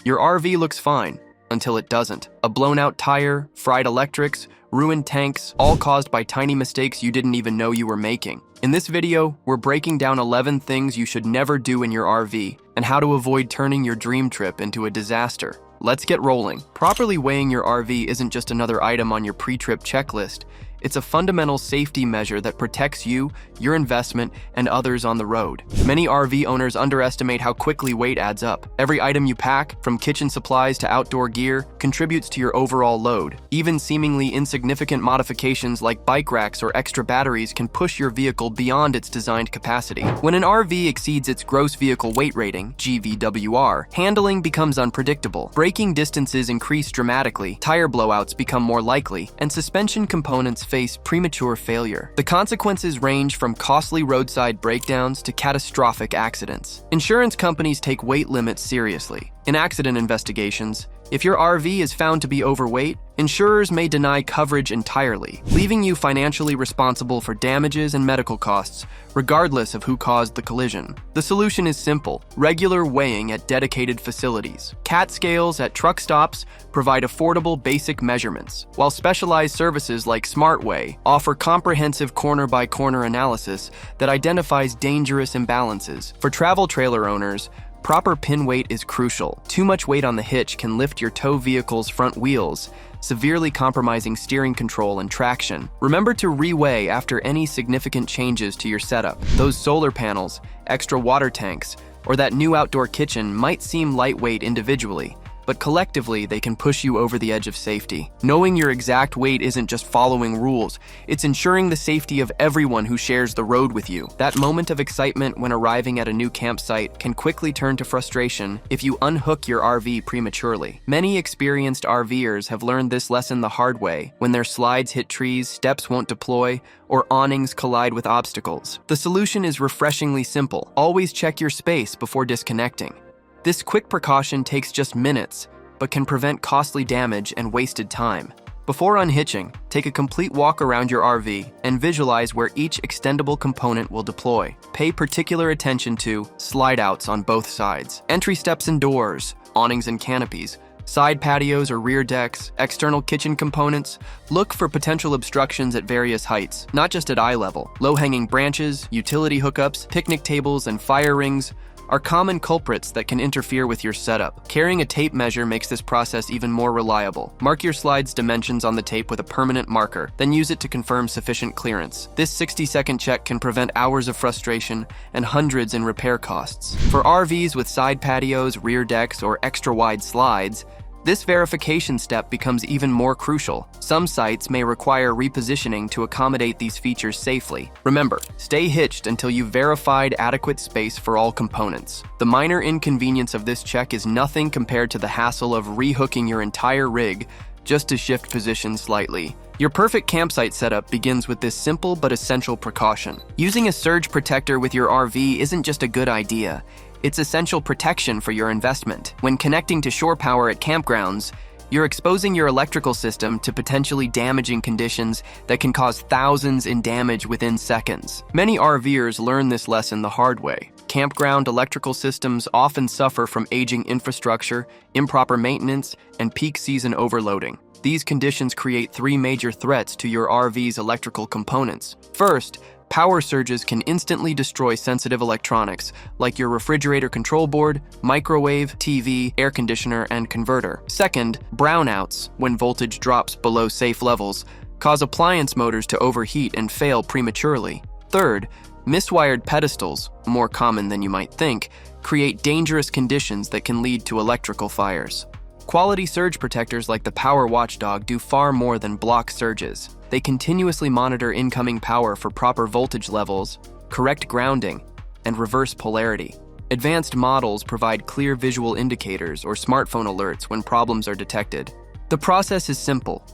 Your RV looks fine, until it doesn't. A blown-out tire, fried electrics, ruined tanks, all caused by tiny mistakes you didn't even know you were making. In this video, we're breaking down 11 things you should never do in your RV and how to avoid turning your dream trip into a disaster. Let's get rolling. Properly weighing your RV isn't just another item on your pre-trip checklist. It's a fundamental safety measure that protects you, your investment, and others on the road. Many RV owners underestimate how quickly weight adds up. Every item you pack, from kitchen supplies to outdoor gear, contributes to your overall load. Even seemingly insignificant modifications like bike racks or extra batteries can push your vehicle beyond its designed capacity. When an RV exceeds its gross vehicle weight rating, GVWR, handling becomes unpredictable. Braking distances increase dramatically, tire blowouts become more likely, and suspension components face premature failure. The consequences range from costly roadside breakdowns to catastrophic accidents. Insurance companies take weight limits seriously. In accident investigations, if your RV is found to be overweight, insurers may deny coverage entirely, leaving you financially responsible for damages and medical costs, regardless of who caused the collision. The solution is simple: regular weighing at dedicated facilities. CAT scales at truck stops provide affordable basic measurements, while specialized services like SmartWeigh offer comprehensive corner-by-corner analysis that identifies dangerous imbalances. For travel trailer owners, proper pin weight is crucial. Too much weight on the hitch can lift your tow vehicle's front wheels, severely compromising steering control and traction. Remember to re-weigh after any significant changes to your setup. Those solar panels, extra water tanks, or that new outdoor kitchen might seem lightweight individually, but collectively they can push you over the edge of safety. Knowing your exact weight isn't just following rules, it's ensuring the safety of everyone who shares the road with you. That moment of excitement when arriving at a new campsite can quickly turn to frustration if you unhook your RV prematurely. Many experienced RVers have learned this lesson the hard way when their slides hit trees, steps won't deploy, or awnings collide with obstacles. The solution is refreshingly simple. Always check your space before disconnecting. This quick precaution takes just minutes, but can prevent costly damage and wasted time. Before unhitching, take a complete walk around your RV and visualize where each extendable component will deploy. Pay particular attention to slide outs on both sides, entry steps and doors, awnings and canopies, side patios or rear decks, external kitchen components. Look for potential obstructions at various heights, not just at eye level. Low-hanging branches, utility hookups, picnic tables, and fire rings are common culprits that can interfere with your setup. Carrying a tape measure makes this process even more reliable. Mark your slide's dimensions on the tape with a permanent marker, then use it to confirm sufficient clearance. This 60-second check can prevent hours of frustration and hundreds in repair costs. For RVs with side patios, rear decks, or extra-wide slides, this verification step becomes even more crucial. Some sites may require repositioning to accommodate these features safely. Remember, stay hitched until you've verified adequate space for all components. The minor inconvenience of this check is nothing compared to the hassle of rehooking your entire rig just to shift position slightly. Your perfect campsite setup begins with this simple but essential precaution. Using a surge protector with your RV isn't just a good idea. It's essential protection for your investment. When connecting to shore power at campgrounds, you're exposing your electrical system to potentially damaging conditions that can cause thousands in damage within seconds. Many RVers learn this lesson the hard way. Campground electrical systems often suffer from aging infrastructure, improper maintenance, and peak season overloading. These conditions create three major threats to your RV's electrical components. First, power surges can instantly destroy sensitive electronics, like your refrigerator control board, microwave, TV, air conditioner, and converter. Second, brownouts, when voltage drops below safe levels, cause appliance motors to overheat and fail prematurely. Third, miswired pedestals, more common than you might think, create dangerous conditions that can lead to electrical fires. Quality surge protectors like the Power Watchdog do far more than block surges. They continuously monitor incoming power for proper voltage levels, correct grounding, and reverse polarity. Advanced models provide clear visual indicators or smartphone alerts when problems are detected. The process is simple.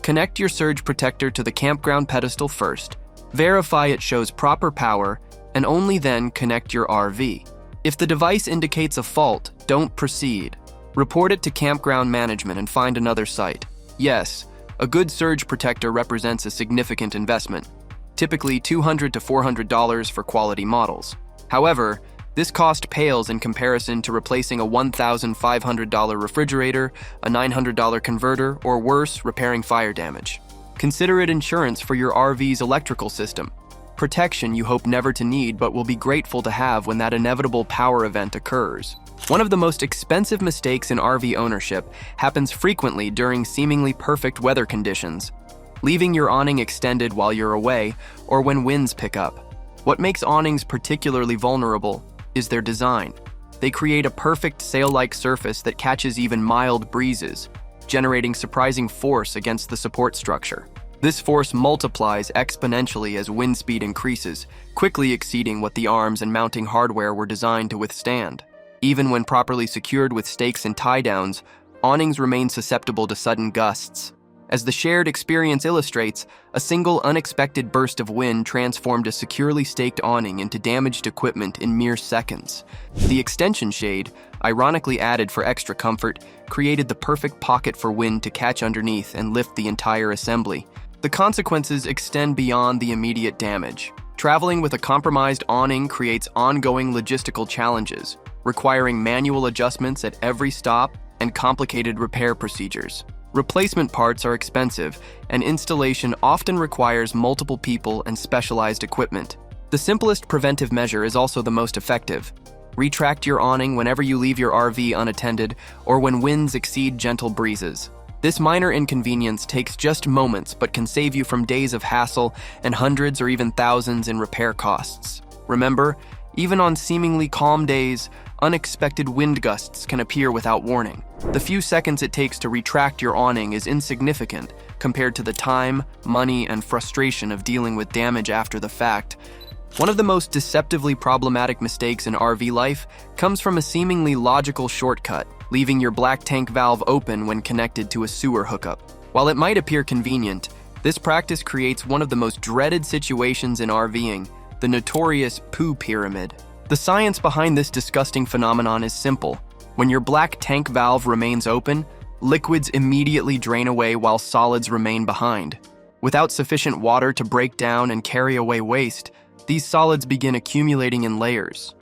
Connect your surge protector to the campground pedestal first, verify it shows proper power, and only then connect your RV. If the device indicates a fault, don't proceed. Report it to campground management and find another site. Yes, a good surge protector represents a significant investment, typically $200 to $400 for quality models. However, This cost pales in comparison to replacing a $1,500 refrigerator, a $900 converter, or worse, repairing fire damage. Consider it insurance for your RV's electrical system. Protection you hope never to need but will be grateful to have when that inevitable power event occurs. One of the most expensive mistakes in RV ownership happens frequently during seemingly perfect weather conditions, leaving your awning extended while you're away or when winds pick up. What makes awnings particularly vulnerable is their design. They create a perfect sail-like surface that catches even mild breezes, generating surprising force against the support structure. This force multiplies exponentially as wind speed increases, quickly exceeding what the arms and mounting hardware were designed to withstand. Even when properly secured with stakes and tie-downs, awnings remain susceptible to sudden gusts. As the shared experience illustrates, a single unexpected burst of wind transformed a securely staked awning into damaged equipment in mere seconds. The extension shade, ironically added for extra comfort, created the perfect pocket for wind to catch underneath and lift the entire assembly. The consequences extend beyond the immediate damage. Traveling with a compromised awning creates ongoing logistical challenges, requiring manual adjustments at every stop and complicated repair procedures. Replacement parts are expensive, and installation often requires multiple people and specialized equipment. The simplest preventive measure is also the most effective. Retract your awning whenever you leave your RV unattended or when winds exceed gentle breezes. This minor inconvenience takes just moments but can save you from days of hassle and hundreds or even thousands in repair costs. Remember, even on seemingly calm days, unexpected wind gusts can appear without warning. The few seconds it takes to retract your awning is insignificant compared to the time, money, and frustration of dealing with damage after the fact. One of the most deceptively problematic mistakes in RV life comes from a seemingly logical shortcut, leaving your black tank valve open when connected to a sewer hookup. While it might appear convenient, this practice creates one of the most dreaded situations in RVing, the notorious poo pyramid. The science behind this disgusting phenomenon is simple. When your black tank valve remains open, liquids immediately drain away while solids remain behind. Without sufficient water to break down and carry away waste, these solids begin accumulating in layers.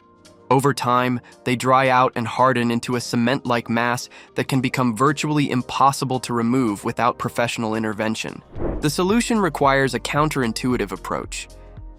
Over time, they dry out and harden into a cement-like mass that can become virtually impossible to remove without professional intervention. The solution requires a counterintuitive approach.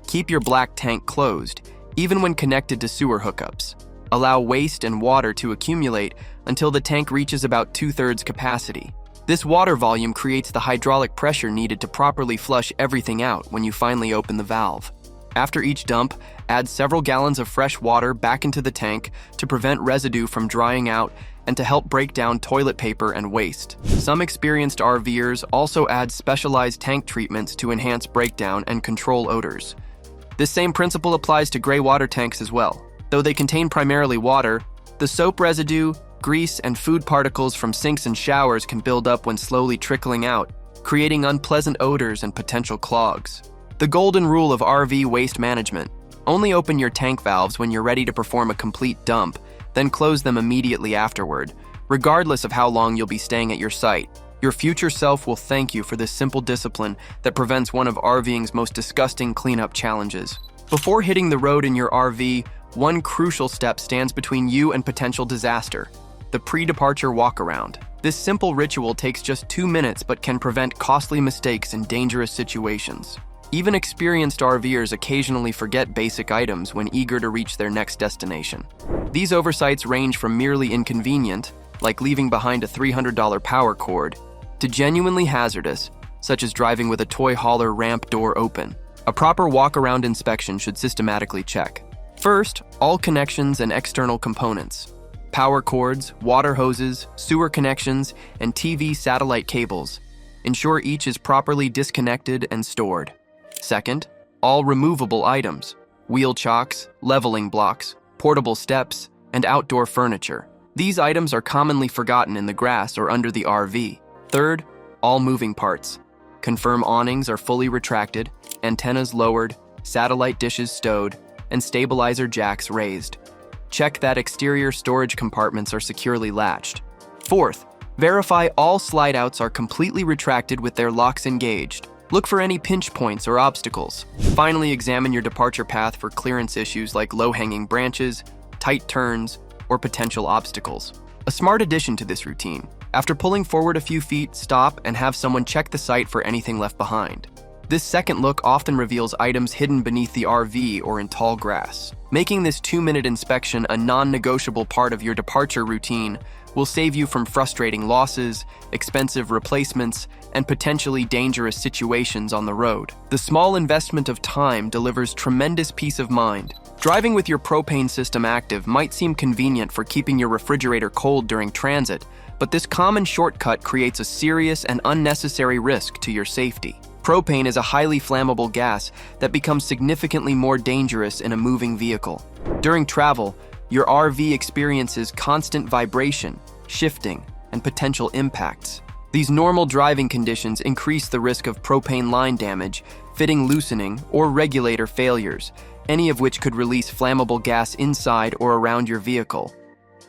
Keep your black tank closed, even when connected to sewer hookups. Allow waste and water to accumulate until the tank reaches about 2/3 capacity. This water volume creates the hydraulic pressure needed to properly flush everything out when you finally open the valve. After each dump, add several gallons of fresh water back into the tank to prevent residue from drying out and to help break down toilet paper and waste. Some experienced RVers also add specialized tank treatments to enhance breakdown and control odors. This same principle applies to gray water tanks as well. Though they contain primarily water, the soap residue, grease, and food particles from sinks and showers can build up when slowly trickling out, creating unpleasant odors and potential clogs. The golden rule of RV waste management: only open your tank valves when you're ready to perform a complete dump, then close them immediately afterward, regardless of how long you'll be staying at your site. Your future self will thank you for this simple discipline that prevents one of RVing's most disgusting cleanup challenges. Before hitting the road in your RV, one crucial step stands between you and potential disaster: the pre-departure walkaround. This simple ritual takes just 2 minutes but can prevent costly mistakes in dangerous situations. Even experienced RVers occasionally forget basic items when eager to reach their next destination. These oversights range from merely inconvenient, like leaving behind a $300 power cord, to genuinely hazardous, such as driving with a toy hauler ramp door open. A proper walk-around inspection should systematically check. First, all connections and external components. Power cords, water hoses, sewer connections, and TV satellite cables. Ensure each is properly disconnected and stored. Second, all removable items. Wheel chocks, leveling blocks, portable steps, and outdoor furniture. These items are commonly forgotten in the grass or under the RV. Third, all moving parts. Confirm awnings are fully retracted, antennas lowered, satellite dishes stowed, and stabilizer jacks raised. Check that exterior storage compartments are securely latched. Fourth, verify all slide outs are completely retracted with their locks engaged. Look for any pinch points or obstacles. Finally, examine your departure path for clearance issues like low-hanging branches, tight turns, or potential obstacles. A smart addition to this routine: after pulling forward a few feet, stop and have someone check the site for anything left behind. This second look often reveals items hidden beneath the RV or in tall grass. Making this 2-minute inspection a non-negotiable part of your departure routine will save you from frustrating losses, expensive replacements, and potentially dangerous situations on the road. The small investment of time delivers tremendous peace of mind. Driving with your propane system active might seem convenient for keeping your refrigerator cold during transit, but this common shortcut creates a serious and unnecessary risk to your safety. Propane is a highly flammable gas that becomes significantly more dangerous in a moving vehicle. During travel, your RV experiences constant vibration, shifting, and potential impacts. These normal driving conditions increase the risk of propane line damage, fitting loosening, or regulator failures, any of which could release flammable gas inside or around your vehicle.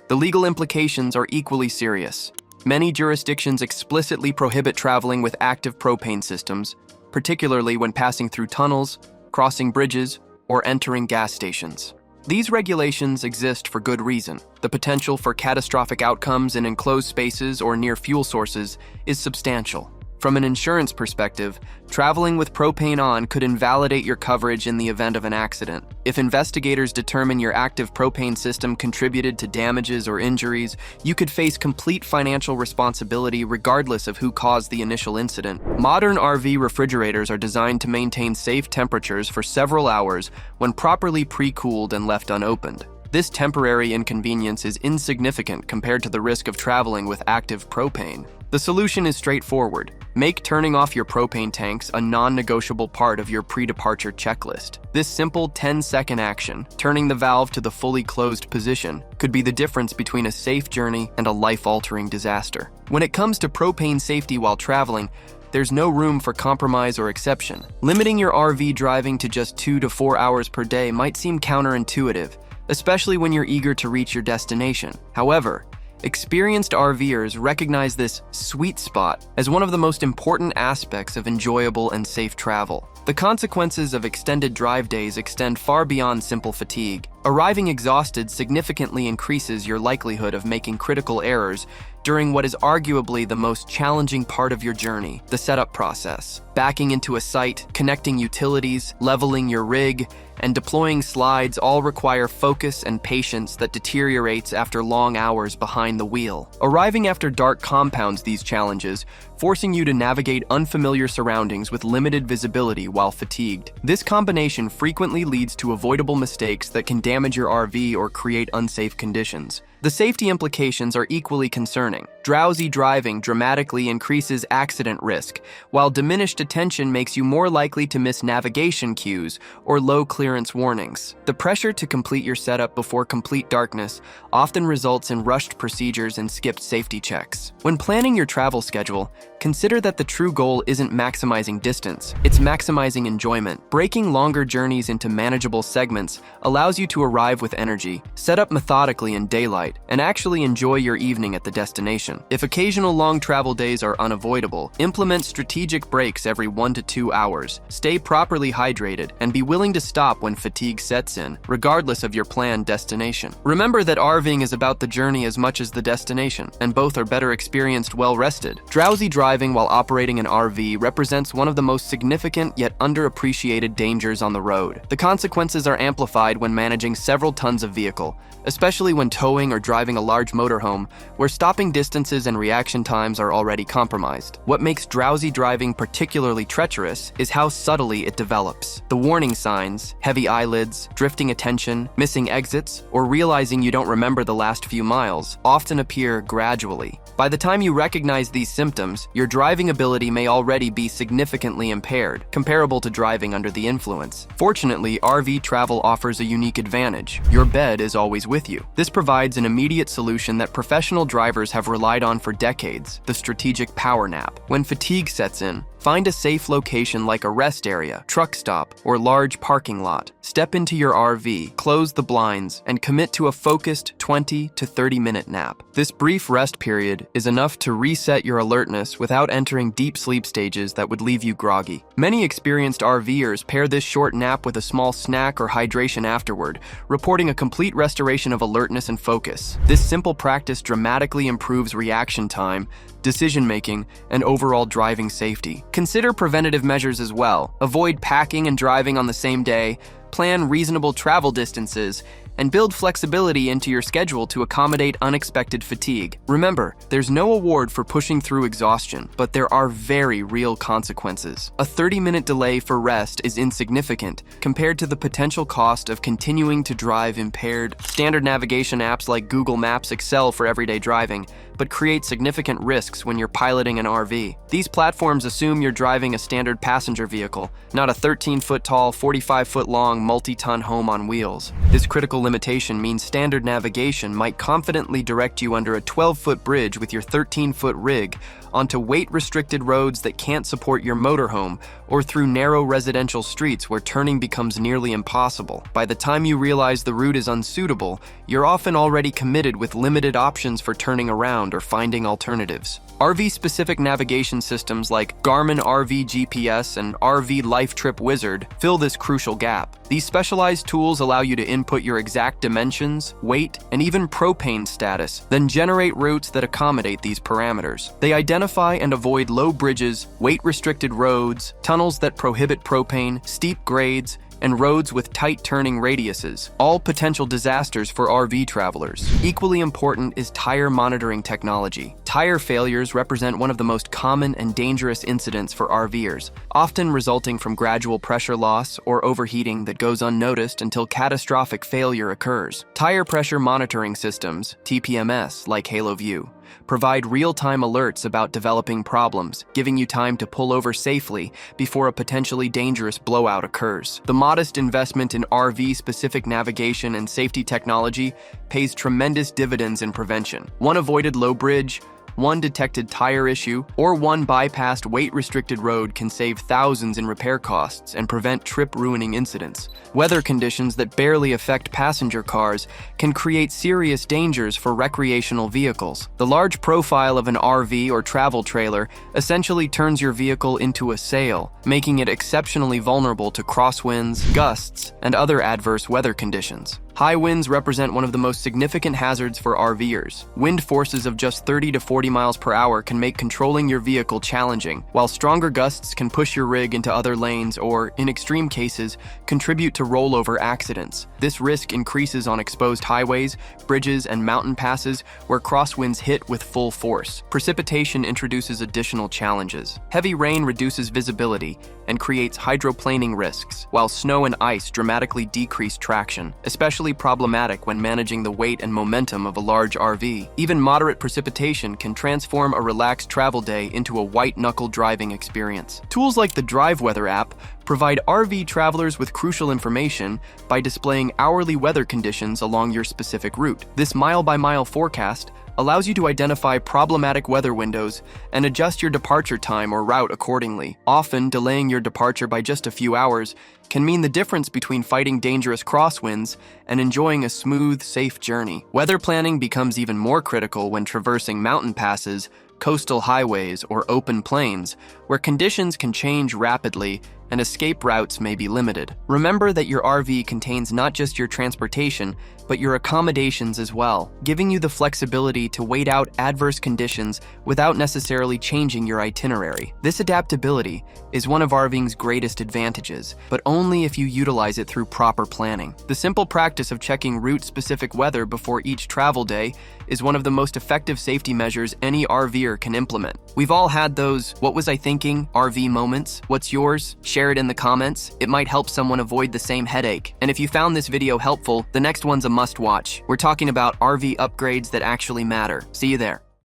The legal implications are equally serious. Many jurisdictions explicitly prohibit traveling with active propane systems, particularly when passing through tunnels, crossing bridges, or entering gas stations. These regulations exist for good reason. The potential for catastrophic outcomes in enclosed spaces or near fuel sources is substantial. From an insurance perspective, traveling with propane on could invalidate your coverage in the event of an accident. If investigators determine your active propane system contributed to damages or injuries, you could face complete financial responsibility regardless of who caused the initial incident. Modern RV refrigerators are designed to maintain safe temperatures for several hours when properly pre-cooled and left unopened. This temporary inconvenience is insignificant compared to the risk of traveling with active propane. The solution is straightforward. Make turning off your propane tanks a non-negotiable part of your pre-departure checklist. This simple 10-second action, turning the valve to the fully closed position, could be the difference between a safe journey and a life-altering disaster. When it comes to propane safety while traveling, there's no room for compromise or exception. Limiting your RV driving to just 2 to 4 hours per day might seem counterintuitive, especially when you're eager to reach your destination. However, experienced RVers recognize this sweet spot as one of the most important aspects of enjoyable and safe travel. The consequences of extended drive days extend far beyond simple fatigue. Arriving exhausted significantly increases your likelihood of making critical errors during what is arguably the most challenging part of your journey, the setup process. Backing into a site, connecting utilities, leveling your rig, and deploying slides all require focus and patience that deteriorates after long hours behind the wheel. Arriving after dark compounds these challenges, forcing you to navigate unfamiliar surroundings with limited visibility while fatigued. This combination frequently leads to avoidable mistakes that can damage your RV or create unsafe conditions. The safety implications are equally concerning. Drowsy driving dramatically increases accident risk, while diminished attention makes you more likely to miss navigation cues or low clearance warnings. The pressure to complete your setup before complete darkness often results in rushed procedures and skipped safety checks. When planning your travel schedule, consider that the true goal isn't maximizing distance, it's maximizing enjoyment. Breaking longer journeys into manageable segments allows you to arrive with energy, set up methodically in daylight, and actually enjoy your evening at the destination. If occasional long travel days are unavoidable, implement strategic breaks every 1 to 2 hours. Stay properly hydrated and be willing to stop when fatigue sets in, regardless of your planned destination. Remember that RVing is about the journey as much as the destination, and both are better experienced well rested. Drowsy driving while operating an RV represents one of the most significant yet underappreciated dangers on the road. The consequences are amplified when managing several tons of vehicle, especially when towing or driving a large motorhome, where stopping distances and reaction times are already compromised. What makes drowsy driving particularly treacherous is how subtly it develops. The warning signs, heavy eyelids, drifting attention, missing exits, or realizing you don't remember the last few miles, often appear gradually. By the time you recognize these symptoms, your driving ability may already be significantly impaired, comparable to driving under the influence. Fortunately, RV travel offers a unique advantage. Your bed is always with you. This provides an immediate solution that professional drivers have relied on for decades: the strategic power nap. When fatigue sets in, Find a safe location like a rest area, truck stop, or large parking lot. Step into your RV, close the blinds, and commit to a focused 20 to 30-minute nap. This brief rest period is enough to reset your alertness without entering deep sleep stages that would leave you groggy. Many experienced RVers pair this short nap with a small snack or hydration afterward, reporting a complete restoration of alertness and focus. This simple practice dramatically improves reaction time, decision-making, and overall driving safety. Consider preventative measures as well. Avoid packing and driving on the same day, plan reasonable travel distances, and build flexibility into your schedule to accommodate unexpected fatigue. Remember, there's no award for pushing through exhaustion, but there are very real consequences. A 30-minute delay for rest is insignificant compared to the potential cost of continuing to drive impaired. Standard navigation apps like Google Maps excel for everyday driving, but create significant risks when you're piloting an RV. These platforms assume you're driving a standard passenger vehicle, not a 13-foot-tall, 45-foot-long, multi-ton home on wheels. This critical limitation means standard navigation might confidently direct you under a 12-foot bridge with your 13-foot rig onto weight-restricted roads that can't support your motorhome, or through narrow residential streets where turning becomes nearly impossible. By the time you realize the route is unsuitable, you're often already committed with limited options for turning around or finding alternatives. RV-specific navigation systems like Garmin RV GPS and RV Life Trip Wizard fill this crucial gap. These specialized tools allow you to input your exact dimensions, weight, and even propane status, then generate routes that accommodate these parameters. They identify and avoid low bridges, weight-restricted roads, tunnels that prohibit propane, steep grades, and roads with tight turning radiuses, all potential disasters for RV travelers. Equally important is tire monitoring technology. Tire failures represent one of the most common and dangerous incidents for RVers, often resulting from gradual pressure loss or overheating that goes unnoticed until catastrophic failure occurs. Tire pressure monitoring systems, TPMS, like HaloView, provide real-time alerts about developing problems, giving you time to pull over safely before a potentially dangerous blowout occurs. The modest investment in RV-specific navigation and safety technology pays tremendous dividends in prevention. One avoided low bridge, one detected tire issue, or one bypassed weight-restricted road can save thousands in repair costs and prevent trip-ruining incidents. Weather conditions that barely affect passenger cars can create serious dangers for recreational vehicles. The large profile of an RV or travel trailer essentially turns your vehicle into a sail, making it exceptionally vulnerable to crosswinds, gusts, and other adverse weather conditions. High winds represent one of the most significant hazards for RVers. Wind forces of just 30 to 40 miles per hour can make controlling your vehicle challenging, while stronger gusts can push your rig into other lanes or, in extreme cases, contribute to rollover accidents. This risk increases on exposed highways, bridges, and mountain passes where crosswinds hit with full force. Precipitation introduces additional challenges. Heavy rain reduces visibility and creates hydroplaning risks, while snow and ice dramatically decrease traction, especially problematic when managing the weight and momentum of a large RV. Even moderate precipitation can transform a relaxed travel day into a white-knuckle driving experience. Tools like the Drive Weather app provide RV travelers with crucial information by displaying hourly weather conditions along your specific route. This mile-by-mile forecast allows you to identify problematic weather windows and adjust your departure time or route accordingly. Often, delaying your departure by just a few hours can mean the difference between fighting dangerous crosswinds and enjoying a smooth, safe journey. Weather planning becomes even more critical when traversing mountain passes, coastal highways, or open plains, where conditions can change rapidly and escape routes may be limited. Remember that your RV contains not just your transportation, but your accommodations as well, giving you the flexibility to wait out adverse conditions without necessarily changing your itinerary. This adaptability is one of RVing's greatest advantages, but only if you utilize it through proper planning. The simple practice of checking route-specific weather before each travel day is one of the most effective safety measures any RVer can implement. We've all had those "what was I thinking" RV moments. What's yours? Share it in the comments. It might help someone avoid the same headache. And if you found this video helpful, the next one's a must-watch. We're talking about RV upgrades that actually matter. See you there.